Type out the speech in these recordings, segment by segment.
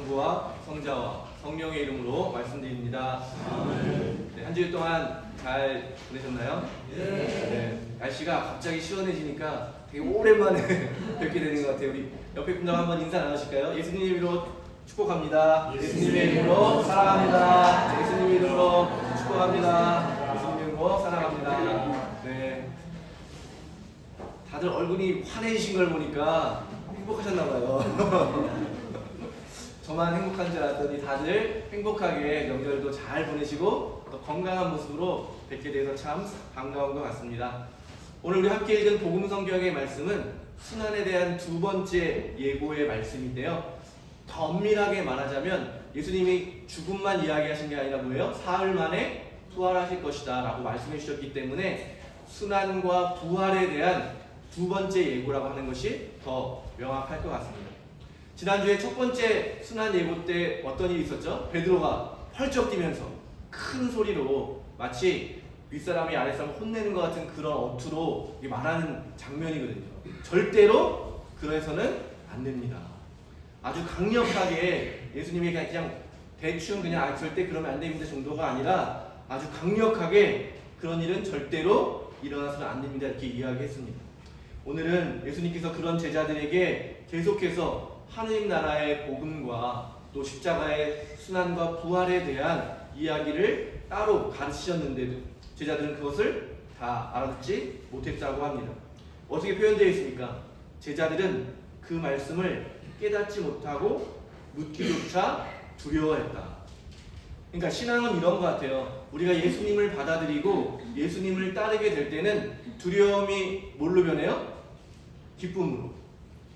성부와 성자와 성령의 이름으로 말씀드립니다. 네, 한 주일 동안 잘 보내셨나요? 네. 날씨가 갑자기 시원해지니까 되게 오랜만에 뵙게 되는 것 같아요. 우리 옆에 분들 한번 인사 나누실까요? 예수님 이름으로 축복합니다. 예수님의 이름으로 사랑합니다. 예수님의 이름으로 축복합니다. 예수님의 이름으로 사랑합니다. 네. 다들 얼굴이 환해지신 걸 보니까 행복하셨나봐요. 저만 행복한 줄 알았더니 다들 행복하게 명절도 잘 보내시고 또 건강한 모습으로 뵙게 돼서 참 반가운 것 같습니다. 오늘 우리 함께 읽은 복음 성경의 말씀은 순환에 대한 두 번째 예고의 말씀인데요. 더 엄밀하게 말하자면 예수님이 죽음만 이야기하신 게 아니라 뭐예요? 사흘 만에 부활하실 것이다 라고 말씀해 주셨기 때문에 순환과 부활에 대한 두 번째 예고라고 하는 것이 더 명확할 것 같습니다. 지난주에 첫 번째 순환 예고 때 어떤 일이 있었죠? 베드로가 펄쩍 뛰면서 큰 소리로 마치 윗사람이 아랫사람을 혼내는 것 같은 그런 어투로 말하는 장면이거든요. 절대로 그래서는 안 됩니다. 아주 강력하게 예수님이 그냥 대충 그냥 절대 그러면 안 됩니다 정도가 아니라 아주 강력하게 그런 일은 절대로 일어나서는 안 됩니다 이렇게 이야기했습니다. 오늘은 예수님께서 그런 제자들에게 계속해서 하느님 나라의 복음과 또 십자가의 순환과 부활에 대한 이야기를 따로 가르치셨는데도 제자들은 그것을 다 알아듣지 못했다고 합니다. 어떻게 표현되어 있습니까? 제자들은 그 말씀을 깨닫지 못하고 묻기조차 두려워했다. 그러니까 신앙은 이런 것 같아요. 우리가 예수님을 받아들이고 예수님을 따르게 될 때는 두려움이 뭘로 변해요? 기쁨으로.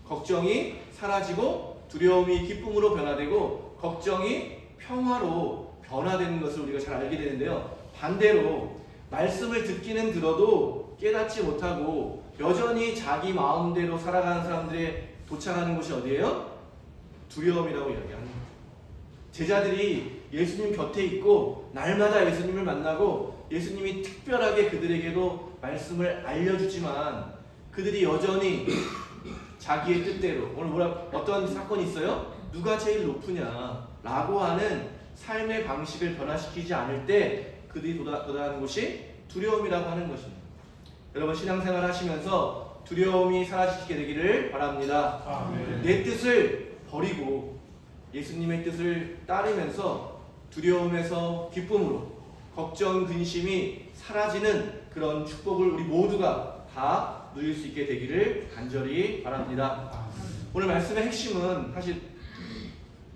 걱정이 사라지고 두려움이 기쁨으로 변화되고 걱정이 평화로 변화되는 것을 우리가 잘 알게 되는데요. 반대로 말씀을 듣기는 들어도 깨닫지 못하고 여전히 자기 마음대로 살아가는 사람들의 도착하는 곳이 어디예요? 두려움이라고 이야기하는 거죠. 제자들이 예수님 곁에 있고 날마다 예수님을 만나고 예수님이 특별하게 그들에게도 말씀을 알려주지만 그들이 여전히 자기의 뜻대로 오늘 어떤 사건이 있어요? 누가 제일 높으냐 라고 하는 삶의 방식을 변화시키지 않을 때 그들이 도달하는 곳이 두려움이라고 하는 것입니다. 여러분 신앙생활 하시면서 두려움이 사라지게 되기를 바랍니다. 내 뜻을 버리고 예수님의 뜻을 따르면서 두려움에서 기쁨으로 걱정, 근심이 사라지는 그런 축복을 우리 모두가 다 누릴 수 있게 되기를 간절히 바랍니다. 오늘 말씀의 핵심은 사실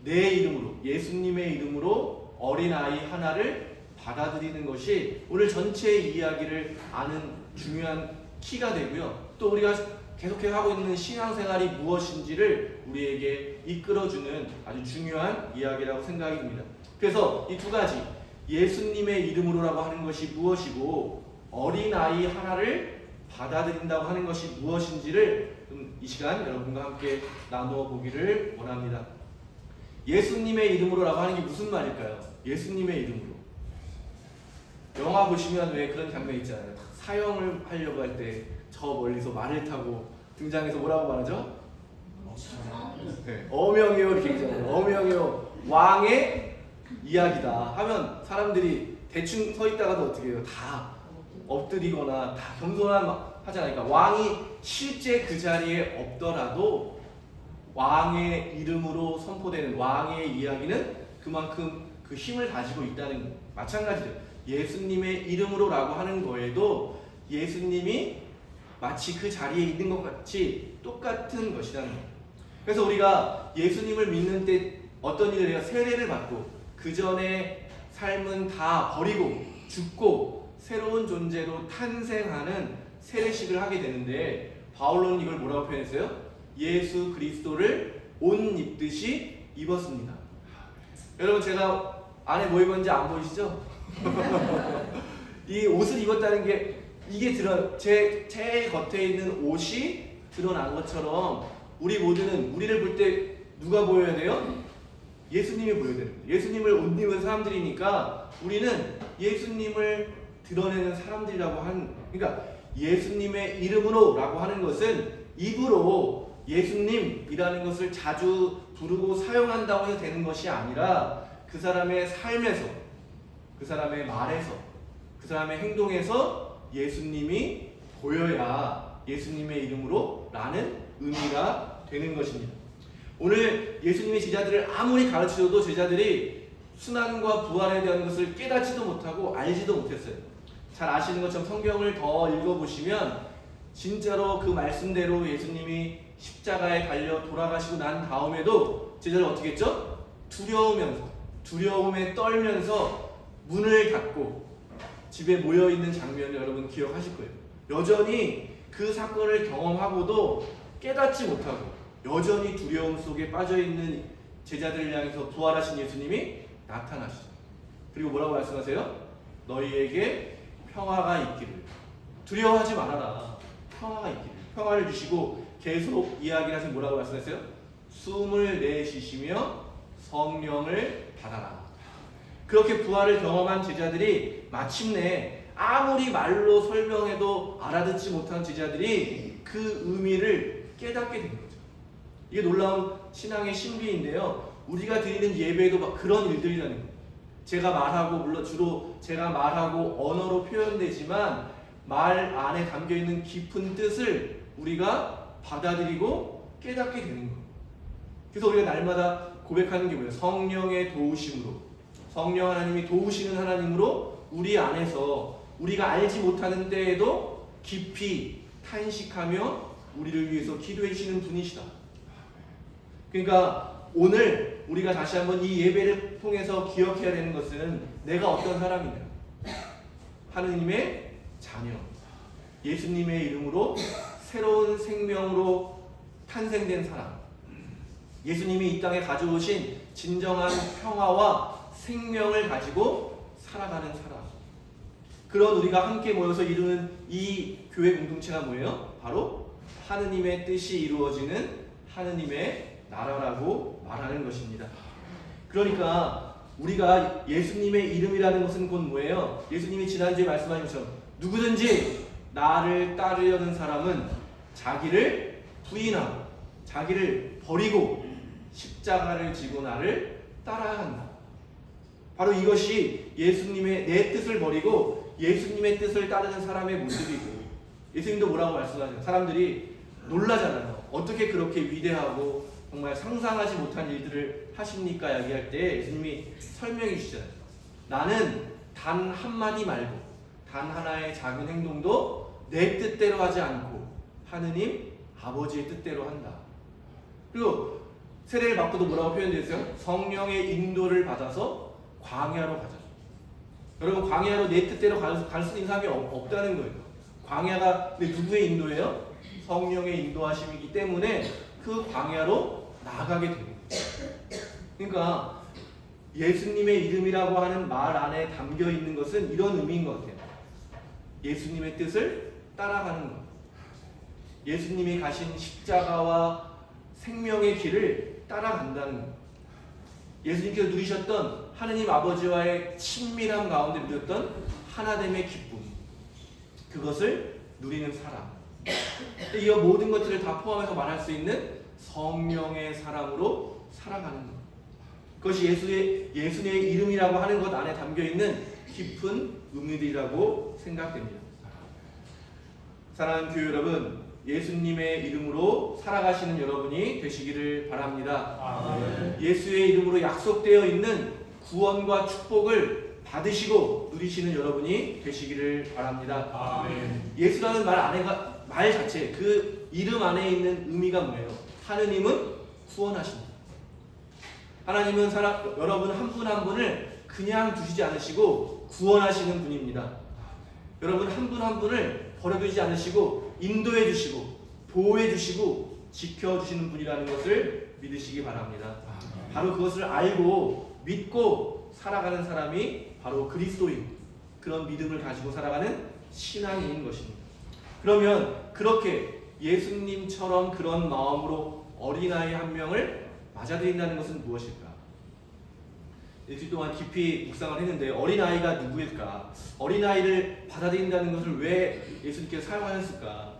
내 이름으로 예수님의 이름으로 어린아이 하나를 받아들이는 것이 오늘 전체의 이야기를 아는 중요한 키가 되고요. 또 우리가 계속해서 하고 있는 신앙생활이 무엇인지를 우리에게 이끌어주는 아주 중요한 이야기라고 생각이 듭니다. 그래서 이 두 가지 예수님의 이름으로라고 하는 것이 무엇이고 어린아이 하나를 받아들인다고 하는 것이 무엇인지를 이 시간 여러분과 함께 나누어 보기를 원합니다. 예수님의 이름으로라고 하는 게 무슨 말일까요? 예수님의 이름으로. 영화 보시면 왜 그런 장면 있잖아요. 사형을 하려고 할 때 저 멀리서 말을 타고 등장해서 뭐라고 말하죠? 네, 어명이요 이렇게 얘기하잖아요. 어명이요 왕의 이야기다 하면 사람들이 대충 서 있다가도 어떻게 해요? 다 엎드리거나 다 겸손하잖아요. 그러니까 왕이 실제 그 자리에 없더라도 왕의 이름으로 선포되는 왕의 이야기는 그만큼 그 힘을 가지고 있다는 거. 마찬가지죠. 예수님의 이름으로라고 하는 거에도 예수님이 마치 그 자리에 있는 것 같이 똑같은 것이라는 거예요. 그래서 우리가 예수님을 믿는 때 어떤 일을 해요? 세례를 받고 그 전에 삶은 다 버리고 죽고 새로운 존재로 탄생하는 세례식을 하게 되는데 바울로는 이걸 뭐라고 표현했어요? 예수 그리스도를 옷 입듯이 입었습니다. 여러분 제가 안에 뭐 입었는지 안 보이시죠? 이 옷을 입었다는 게 이게 제 겉에 있는 옷이 드러난 것처럼 우리 모두는 우리를 볼 때 누가 보여야 돼요? 예수님이 보여야 됩니다. 예수님을 옷 입은 사람들이니까 우리는 예수님을 드러내는 사람들이라고 하는, 그러니까 예수님의 이름으로 라고 하는 것은 입으로 예수님이라는 것을 자주 부르고 사용한다고 해서 되는 것이 아니라 그 사람의 삶에서, 그 사람의 말에서, 그 사람의 행동에서 예수님이 보여야 예수님의 이름으로 라는 의미가 되는 것입니다. 오늘 예수님의 제자들을 아무리 가르쳐줘도 제자들이 순환과 부활에 대한 것을 깨닫지도 못하고 알지도 못했어요. 잘 아시는 것처럼 성경을 더 읽어보시면 진짜로 그 말씀대로 예수님이 십자가에 달려 돌아가시고 난 다음에도 제자들 어떻게 했죠? 두려움에 떨면서 문을 닫고 집에 모여있는 장면을 여러분 기억하실 거예요. 여전히 그 사건을 경험하고도 깨닫지 못하고 여전히 두려움 속에 빠져있는 제자들을 향해서 부활하신 예수님이 나타나시죠. 그리고 뭐라고 말씀하세요? 너희에게 평화가 있기를. 두려워하지 말아라. 평화가 있기를. 평화를 주시고 계속 이야기를 하시면 뭐라고 말씀하세요? 숨을 내쉬시며 성령을 받아라. 그렇게 부활을 경험한 제자들이 마침내 아무리 말로 설명해도 알아듣지 못한 제자들이 그 의미를 깨닫게 된 거죠. 이게 놀라운 신앙의 신비인데요. 우리가 드리는 예배에도 막 그런 일들이라는 거예요. 제가 말하고, 물론 주로 제가 말하고 언어로 표현되지만 말 안에 담겨있는 깊은 뜻을 우리가 받아들이고 깨닫게 되는 거예요. 그래서 우리가 날마다 고백하는 게 뭐예요? 성령의 도우심으로, 성령 하나님이 도우시는 하나님으로 우리 안에서 우리가 알지 못하는 때에도 깊이 탄식하며 우리를 위해서 기도해 주시는 분이시다. 그러니까 오늘 우리가 다시 한번 이 예배를 통해서 기억해야 되는 것은 내가 어떤 사람이냐, 하느님의 자녀, 예수님의 이름으로 새로운 생명으로 탄생된 사람, 예수님이 이 땅에 가져오신 진정한 평화와 생명을 가지고 살아가는 사람, 그런 우리가 함께 모여서 이루는 이 교회 공동체가 뭐예요? 바로 하느님의 뜻이 이루어지는 하느님의 나라라고 말하는 것입니다. 그러니까 우리가 예수님의 이름이라는 것은 곧 뭐예요? 예수님이 지난주에 말씀하신 것처럼 누구든지 나를 따르려는 사람은 자기를 부인하고 자기를 버리고 십자가를 지고 나를 따라야 한다. 바로 이것이 예수님의 내 뜻을 버리고 예수님의 뜻을 따르는 사람의 모습이고, 예수님도 뭐라고 말씀하세요? 사람들이 놀라잖아요. 어떻게 그렇게 위대하고 정말 상상하지 못한 일들을 하십니까? 이야기할 때 예수님이 설명해 주시잖아요. 나는 단 한마디 말고 단 하나의 작은 행동도 내 뜻대로 하지 않고 하느님 아버지의 뜻대로 한다. 그리고 세례를 받고도 뭐라고 표현되어 있어요? 성령의 인도를 받아서 광야로 가자. 여러분, 광야로 내 뜻대로 갈 수 있는 사람이 없다는 거예요. 광야가 누구의 인도예요? 성령의 인도하심이기 때문에 그 광야로 나아가게 됩니다. 그러니까 예수님의 이름이라고 하는 말 안에 담겨 있는 것은 이런 의미인 것 같아요. 예수님의 뜻을 따라가는 것. 예수님이 가신 십자가와 생명의 길을 따라간다는 것. 예수님께서 누리셨던 하느님 아버지와의 친밀함 가운데 누렸던 하나됨의 기쁨, 그것을 누리는 사람. 이 모든 것들을 다 포함해서 말할 수 있는 성령의 사람으로 살아가는 것. 그것이 예수의 이름이라고 하는 것 안에 담겨있는 깊은 의미들이라고 생각됩니다. 사랑하는 교회 여러분, 예수님의 이름으로 살아가시는 여러분이 되시기를 바랍니다. 아멘. 예수의 이름으로 약속되어 있는 구원과 축복을 받으시고 누리시는 여러분이 되시기를 바랍니다. 아멘. 예수라는 말 자체, 그 이름 안에 있는 의미가 뭐예요? 하느님은 구원하십니다. 하나님은 여러분 한 분 한 분을 그냥 두시지 않으시고 구원하시는 분입니다. 여러분 한 분 한 분을 버려두지 않으시고 인도해 주시고 보호해 주시고 지켜주시는 분이라는 것을 믿으시기 바랍니다. 바로 그것을 알고 믿고 살아가는 사람이 바로 그리스도인, 그런 믿음을 가지고 살아가는 신앙인 것입니다. 그러면 그렇게 예수님처럼 그런 마음으로 어린아이 한 명을 맞아들인다는 것은 무엇일까? 일주일 동안 깊이 묵상을 했는데 어린아이가 누구일까? 어린아이를 받아들인다는 것을 왜 예수님께서 사용하셨을까?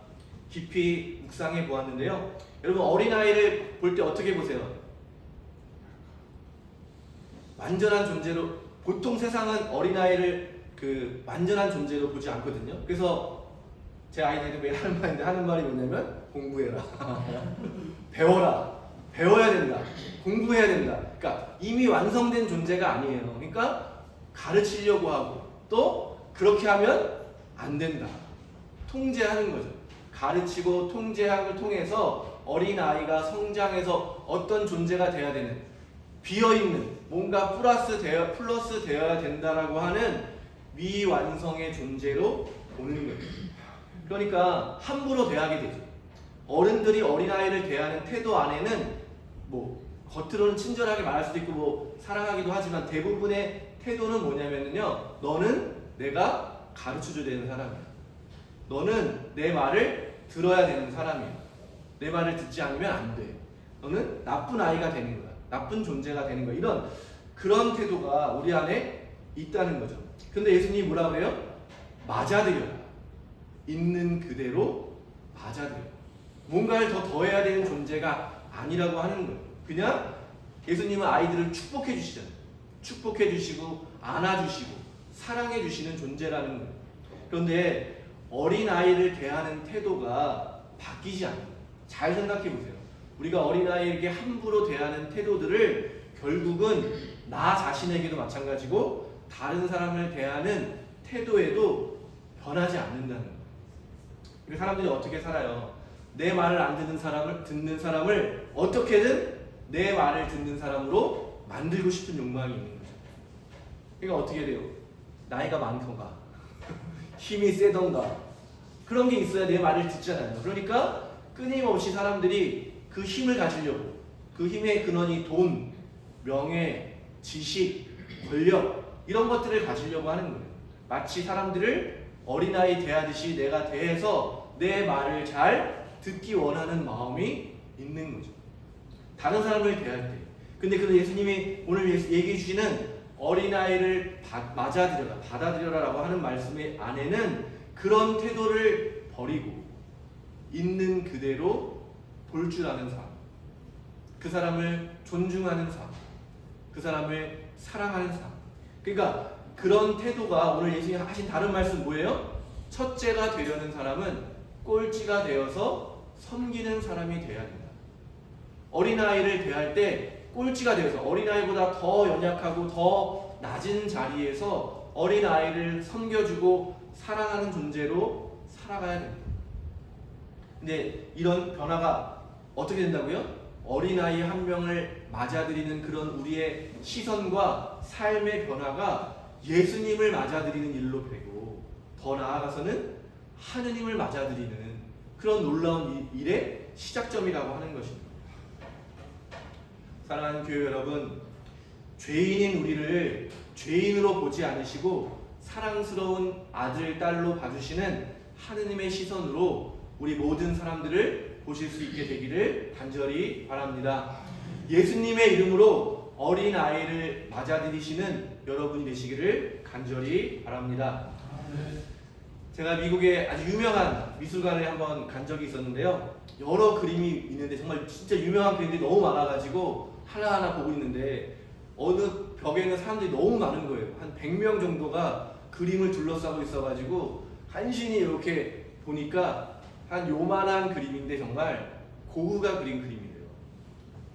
깊이 묵상해 보았는데요. 여러분 어린아이를 볼 때 어떻게 보세요? 완전한 존재로, 보통 세상은 어린아이를 그 완전한 존재로 보지 않거든요. 그래서 제 아이들이 매일 하는 말이 뭐냐면 공부해라. 배워라. 배워야 된다. 공부해야 된다. 그러니까 이미 완성된 존재가 아니에요. 그러니까 가르치려고 하고 또 그렇게 하면 안 된다. 통제하는 거죠. 가르치고 통제하고 통해서 어린아이가 성장해서 어떤 존재가 돼야 되는, 비어있는 뭔가 플러스 되어야 된다라고 하는 미완성의 존재로 보는 거예요. 그러니까 함부로 대하게 되죠. 어른들이 어린아이를 대하는 태도 안에는 뭐 겉으로는 친절하게 말할 수도 있고 뭐 사랑하기도 하지만 대부분의 태도는 뭐냐면요, 너는 내가 가르쳐줘야 되는 사람이야. 너는 내 말을 들어야 되는 사람이야. 내 말을 듣지 않으면 안 돼. 너는 나쁜 아이가 되는 거야. 나쁜 존재가 되는 거야. 이런 그런 태도가 우리 안에 있다는 거죠. 근데 예수님이 뭐라 그래요? 맞아들여라. 있는 그대로 맞아들여. 뭔가를 더 더해야 되는 존재가 아니라고 하는 거예요. 그냥 예수님은 아이들을 축복해 주시잖아요. 축복해 주시고 안아주시고 사랑해 주시는 존재라는 거예요. 그런데 어린아이를 대하는 태도가 바뀌지 않아요. 잘 생각해 보세요. 우리가 어린아이에게 함부로 대하는 태도들을 결국은 나 자신에게도 마찬가지고 다른 사람을 대하는 태도에도 변하지 않는다는 거예요. 그래서 사람들이 어떻게 살아요? 내 말을 안 듣는 사람을 어떻게든 내 말을 듣는 사람으로 만들고 싶은 욕망이 있는 거죠. 그러니까 어떻게 돼요? 나이가 많던가 힘이 세던가 그런 게 있어야 내 말을 듣잖아요. 그러니까 끊임없이 사람들이 그 힘을 가지려고, 그 힘의 근원이 돈, 명예, 지식, 권력 이런 것들을 가지려고 하는 거예요. 마치 사람들을 어린아이 대하듯이 내가 대해서 내 말을 잘 듣기 원하는 마음이 있는 거죠. 다른 사람을 대할 때. 근데 그 예수님이 오늘 얘기해 주시는 어린아이를 맞아들여라, 받아들여라 라고 하는 말씀의 안에는 그런 태도를 버리고 있는 그대로 볼 줄 아는 삶, 그 사람을 존중하는 삶, 그 사람을 사랑하는 삶. 그러니까 그런 태도가 오늘 예수님이 하신 다른 말씀 뭐예요? 첫째가 되려는 사람은 꼴찌가 되어서 섬기는 사람이 되어야 된다. 어린아이를 대할 때 꼴찌가 되어서 어린아이보다 더 연약하고 더 낮은 자리에서 어린아이를 섬겨주고 사랑하는 존재로 살아가야 된다. 근데 이런 변화가 어떻게 된다고요? 어린아이 한 명을 맞아들이는 그런 우리의 시선과 삶의 변화가 예수님을 맞아들이는 일로 되고 더 나아가서는 하느님을 맞아들이는 그런 놀라운 일의 시작점이라고 하는 것입니다. 사랑하는 교회 여러분, 죄인인 우리를 죄인으로 보지 않으시고 사랑스러운 아들, 딸로 봐주시는 하느님의 시선으로 우리 모든 사람들을 보실 수 있게 되기를 간절히 바랍니다. 예수님의 이름으로 어린아이를 맞아들이시는 여러분이 되시기를 간절히 바랍니다. 제가 미국에 아주 유명한 미술관에 한번 간 적이 있었는데요. 여러 그림이 있는데 정말 진짜 유명한 그림들이 너무 많아가지고 하나하나 보고 있는데 어느 벽에는 사람들이 너무 많은 거예요. 한 100명 정도가 그림을 둘러싸고 있어가지고 간신히 이렇게 보니까 한 요만한 그림인데 정말 고흐가 그린 그림이래요.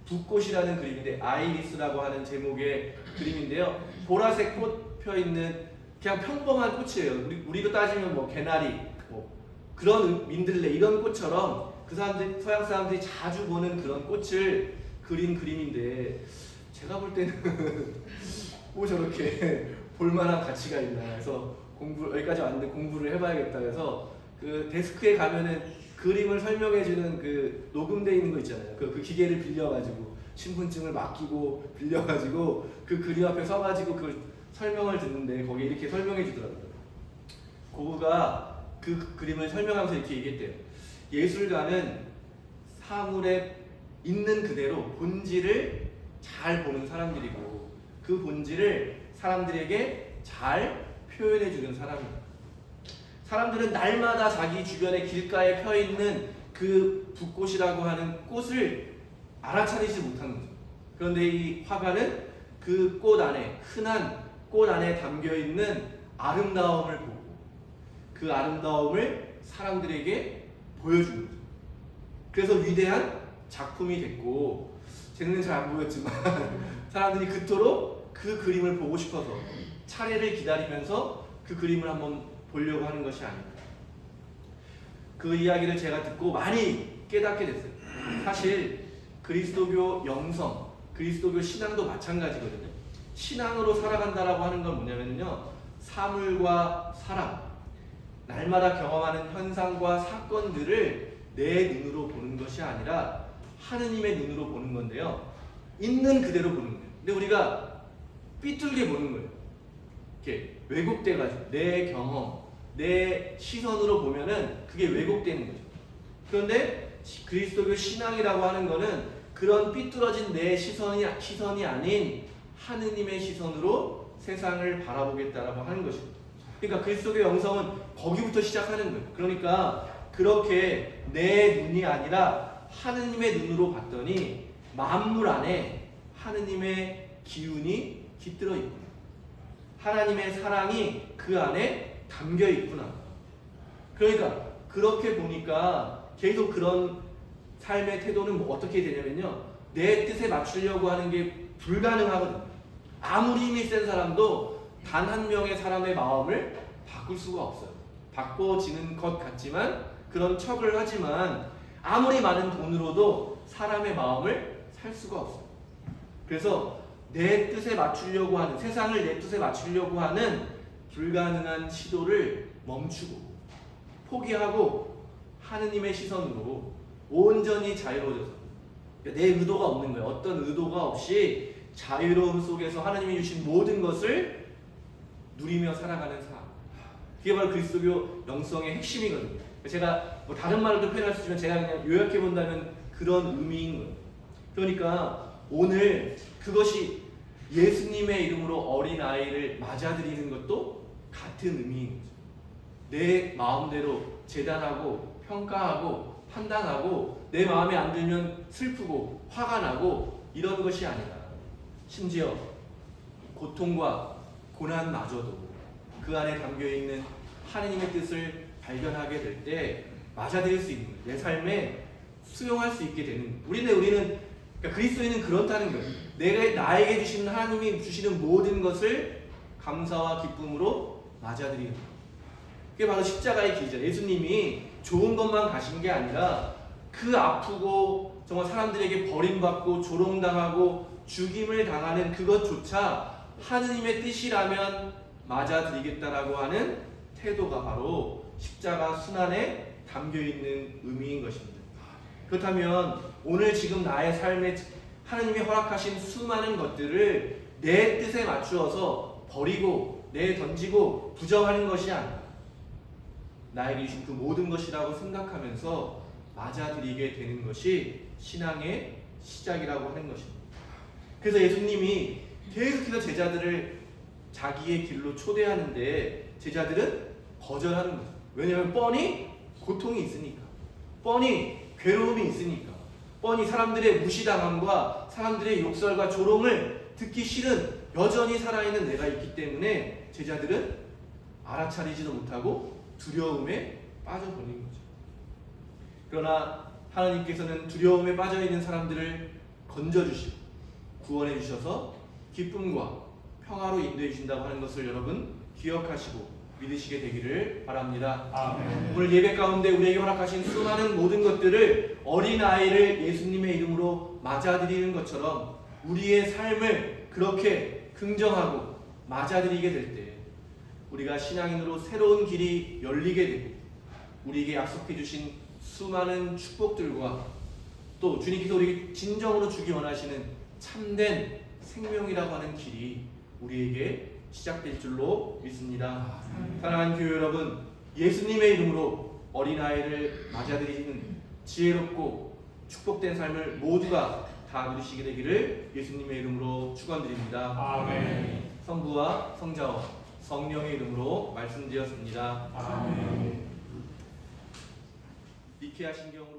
붓꽃이라는 그림인데 아이리스라고 하는 제목의 그림인데요. 보라색 꽃 펴있는 그냥 평범한 꽃이에요. 우리로 따지면 뭐 개나리, 뭐 그런 민들레 이런 꽃처럼 그 사람들, 서양 사람들이 자주 보는 그런 꽃을 그린 그림인데 제가 볼 때는 뭐 저렇게 볼만한 가치가 있나 해서 여기까지 왔는데 공부를 해봐야겠다 해서 그 데스크에 가면은 그림을 설명해주는 그 녹음되어 있는 거 있잖아요. 그 기계를 빌려가지고 신분증을 맡기고 빌려가지고 그 그림 앞에 서가지고 그 설명을 듣는데 거기에 이렇게 설명해 주더라고요. 고흐가 그 그림을 설명하면서 이렇게 얘기했대요. 예술가는 사물에 있는 그대로 본질을 잘 보는 사람들이고 그 본질을 사람들에게 잘 표현해 주는 사람입니다. 사람들은 날마다 자기 주변에 길가에 펴 있는 그 붓꽃이라고 하는 꽃을 알아차리지 못하는 거죠. 그런데 이 화가는 그 꽃 안에, 흔한 꽃 안에 담겨 있는 아름다움을 보고 그 아름다움을 사람들에게 보여주는 거죠. 그래서 위대한 작품이 됐고, 쟤는 잘 안 보였지만 사람들이 그토록 그 그림을 보고 싶어서 차례를 기다리면서 그 그림을 한번 보려고 하는 것이 아닐까. 그 이야기를 제가 듣고 많이 깨닫게 됐어요. 사실 그리스도교 영성, 그리스도교 신앙도 마찬가지거든요. 신앙으로 살아간다라고 하는 건 뭐냐면요, 사물과 사람, 날마다 경험하는 현상과 사건들을 내 눈으로 보는 것이 아니라 하느님의 눈으로 보는 건데요, 있는 그대로 보는 거예요. 근데 우리가 삐뚤게 보는 거예요. 이렇게 왜곡돼가지고 내 경험, 내 시선으로 보면은 그게 왜곡되는 거죠. 그런데 그리스도교 신앙이라고 하는 거는 그런 삐뚤어진 내 시선이 아닌 하느님의 시선으로 세상을 바라보겠다라고 하는 것입니다. 그러니까 그리스도교 영성은 거기부터 시작하는 거예요. 그러니까 그렇게 내 눈이 아니라 하느님의 눈으로 봤더니 만물 안에 하느님의 기운이 깃들어 있구나. 하나님의 사랑이 그 안에 담겨 있구나. 그러니까 그렇게 보니까 계속 그런 삶의 태도는 어떻게 되냐면요, 내 뜻에 맞추려고 하는 게 불가능하거든요. 아무리 힘이 센 사람도 단 한 명의 사람의 마음을 바꿀 수가 없어요. 바꿔지는 것 같지만, 그런 척을 하지만 아무리 많은 돈으로도 사람의 마음을 살 수가 없어요. 그래서 내 뜻에 맞추려고 하는, 세상을 내 뜻에 맞추려고 하는 불가능한 시도를 멈추고 포기하고 하느님의 시선으로 온전히 자유로워져서, 내 의도가 없는 거예요. 어떤 의도가 없이 자유로움 속에서 하나님이 주신 모든 것을 누리며 살아가는 삶. 그게 바로 그리스도교 영성의 핵심이거든요. 제가 뭐 다른 말로도 표현할 수 있지만 제가 그냥 요약해 본다면 그런 의미인 거예요. 그러니까 오늘 그것이 예수님의 이름으로 어린아이를 맞아들이는 것도 같은 의미인 거죠. 내 마음대로 재단하고 평가하고 판단하고 내 마음에 안 들면 슬프고 화가 나고 이런 것이 아니라, 심지어 고통과 고난마저도 그 안에 담겨있는 하느님의 뜻을 발견하게 될 때 맞아들일 수 있는 거예요. 내 삶에 수용할 수 있게 되는 거예요. 우리는 그러니까 그리스도인은 그렇다는 거예요. 내가 나에게 주시는, 하나님이 주시는 모든 것을 감사와 기쁨으로 맞아들이는 거예요. 그게 바로 십자가의 길이죠. 예수님이 좋은 것만 가신 게 아니라 그 아프고 정말 사람들에게 버림받고 조롱당하고 죽임을 당하는 그것조차 하느님의 뜻이라면 맞아들이겠다라고 하는 태도가 바로 십자가 순환에 담겨있는 의미인 것입니다. 그렇다면 오늘 지금 나의 삶에 하나님이 허락하신 수많은 것들을 내 뜻에 맞추어서 버리고 내던지고 부정하는 것이 아니라 나에게 주신 그 모든 것이라고 생각하면서 맞아들이게 되는 것이 신앙의 시작이라고 하는 것입니다. 그래서 예수님이 계속해서 제자들을 자기의 길로 초대하는데 제자들은 거절하는 거죠. 왜냐하면 뻔히 고통이 있으니까, 뻔히 괴로움이 있으니까, 뻔히 사람들의 무시당함과 사람들의 욕설과 조롱을 듣기 싫은 여전히 살아있는 내가 있기 때문에 제자들은 알아차리지도 못하고 두려움에 빠져버린 거죠. 그러나 하나님께서는 두려움에 빠져있는 사람들을 건져주시고 구원해 주셔서 기쁨과 평화로 인도해 주신다고 하는 것을 여러분 기억하시고 믿으시게 되기를 바랍니다. 아멘. 오늘 예배 가운데 우리에게 허락하신 수많은 모든 것들을 어린아이를 예수님의 이름으로 맞아들이는 것처럼 우리의 삶을 그렇게 긍정하고 맞아들이게 될 때 우리가 신앙인으로 새로운 길이 열리게 되고 우리에게 약속해 주신 수많은 축복들과 또 주님께서 우리에게 진정으로 주기 원하시는 참된 생명이라고 하는 길이 우리에게 시작될 줄로 믿습니다. 사랑하는 교회 여러분, 예수님의 이름으로 어린아이를 맞아들이는 지혜롭고 축복된 삶을 모두가 다 누리시게 되기를 예수님의 이름으로 축원드립니다. 아멘. 성부와 성자와 성령의 이름으로 말씀드렸습니다. 아멘. 니케아 신경